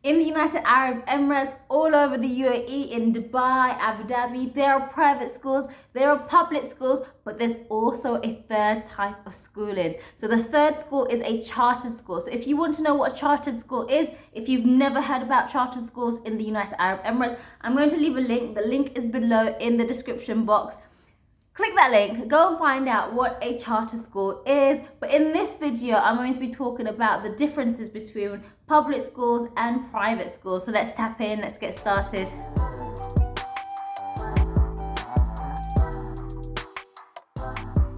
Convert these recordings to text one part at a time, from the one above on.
In the United Arab Emirates, all over the UAE, in Dubai, Abu Dhabi, there are private schools, there are public schools, but there's also a third type of schooling. So the third school is a chartered school. So if you want to know what a chartered school is, if you've never heard about chartered schools in the United Arab Emirates, I'm going to leave a link. The link is below in the description box. Click that link, go and find out what a charter school is. But in this video, I'm going to be talking about the differences between public schools and private schools. So let's tap in, let's get started.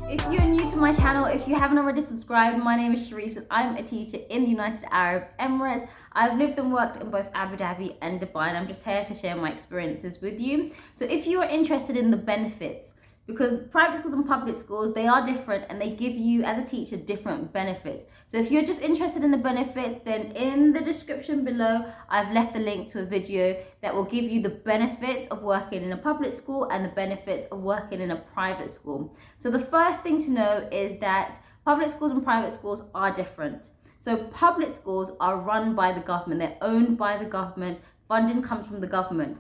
If you're new to my channel, if you haven't already subscribed, my name is Sharice and I'm a teacher in the United Arab Emirates. I've lived and worked in both Abu Dhabi and Dubai, and I'm just here to share my experiences with you. So if you are interested in the benefits, because private schools and public schools, they are different and they give you, as a teacher, different benefits. So if you're just interested in the benefits, then in the description below, I've left a link to a video that will give you the benefits of working in a public school and the benefits of working in a private school. So the first thing to know is that public schools and private schools are different. So public schools are run by the government, they're owned by the government, funding comes from the government.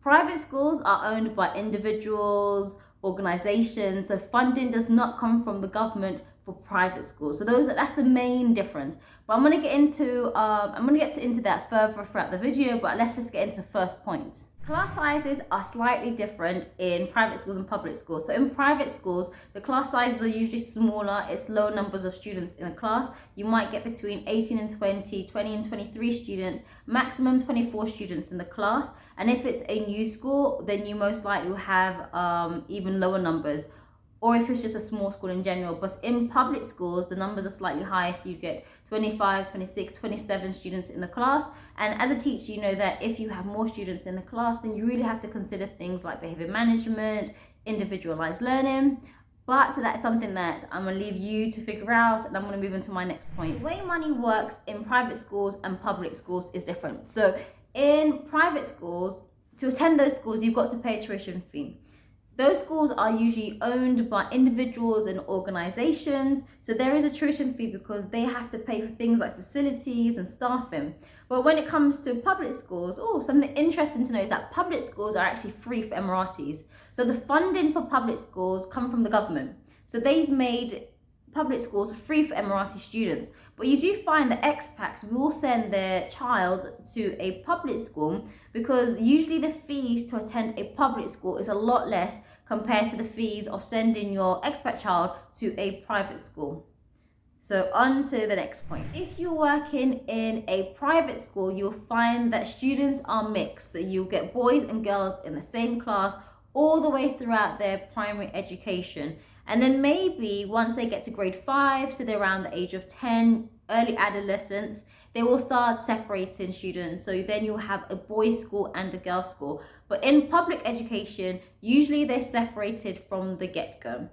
Private schools are owned by individuals, organizations, so funding does not come from the government for private schools. So that's the main difference. But I'm going to get into that further throughout the video, but let's just get into the first point. Class sizes are slightly different in private schools and public schools. So in private schools, the class sizes are usually smaller. It's low numbers of students in a class. You might get between 18 and 20, 20 and 23 students, maximum 24 students in the class. And if it's a new school, then you most likely will have even lower numbers, or if it's just a small school in general. But in public schools, the numbers are slightly higher, so you get 25, 26, 27 students in the class. And as a teacher, you know that if you have more students in the class, then you really have to consider things like behavior management, individualized learning. But so that's something that I'm going to leave you to figure out, and I'm going to move into my next point. The way money works in private schools and public schools is different. So in private schools, to attend those schools, you've got to pay a tuition fee. Those schools are usually owned by individuals and organizations, so there is a tuition fee because they have to pay for things like facilities and staffing. But when it comes to public schools, something interesting to know is that public schools are actually free for Emiratis. So the funding for public schools come from the government. So they've made public schools free for Emirati students. But you do find that expats will send their child to a public school because usually the fees to attend a public school is a lot less compared to the fees of sending your expat child to a private school. So on to the next point. If you're working in a private school, you'll find that students are mixed. So you'll get boys and girls in the same class all the way throughout their primary education. And then maybe once they get to grade 5, so they're around the age of 10, early adolescence, they will start separating students. So then you'll have a boys' school and a girls' school. But in public education, usually they're separated from the get-go.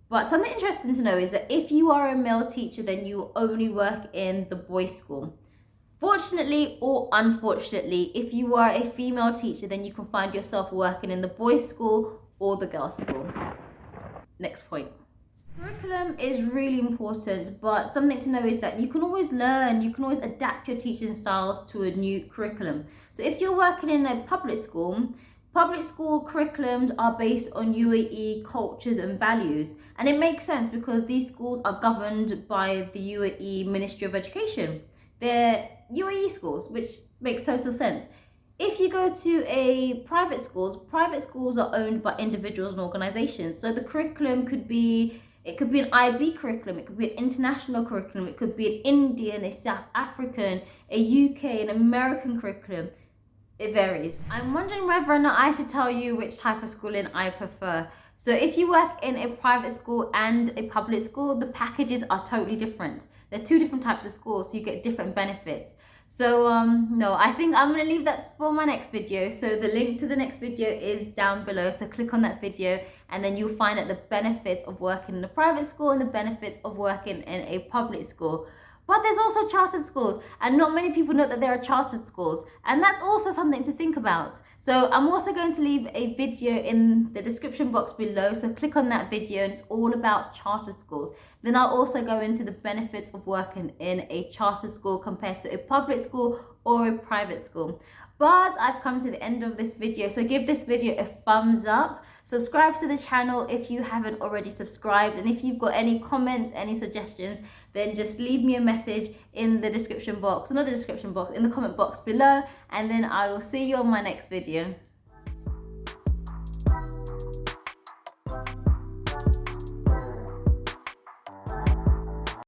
But something interesting to know is that if you are a male teacher, then you only work in the boys' school. Fortunately or unfortunately, if you are a female teacher, then you can find yourself working in the boys' school or the girls' school. Next point. Curriculum is really important, but something to know is that you can always learn, you can always adapt your teaching styles to a new curriculum. So if you're working in a public school curriculums are based on UAE cultures and values. And it makes sense because these schools are governed by the UAE Ministry of Education. They're UAE schools, which makes total sense. If you go to a private schools are owned by individuals and organizations. So the curriculum could be an IB curriculum, it could be an international curriculum, it could be an Indian, a South African, a UK, an American curriculum. It varies. I'm wondering whether or not I should tell you which type of schooling I prefer. So if you work in a private school and a public school, the packages are totally different. They're two different types of schools, so you get different benefits. So no, I think I'm going to leave that for my next video. So the link to the next video is down below. So click on that video and then you'll find out the benefits of working in a private school and the benefits of working in a public school. But there's also chartered schools, and not many people know that there are chartered schools, and that's also something to think about. So I'm also going to leave a video in the description box below, so click on that video, and it's all about chartered schools. Then I'll also go into the benefits of working in a charter school compared to a public school or a private school. But I've come to the end of this video, so give this video a thumbs up. Subscribe to the channel if you haven't already subscribed, and if you've got any comments, any suggestions, then just leave me a message in the description box, not the description box, in the comment box below, and then I will see you on my next video.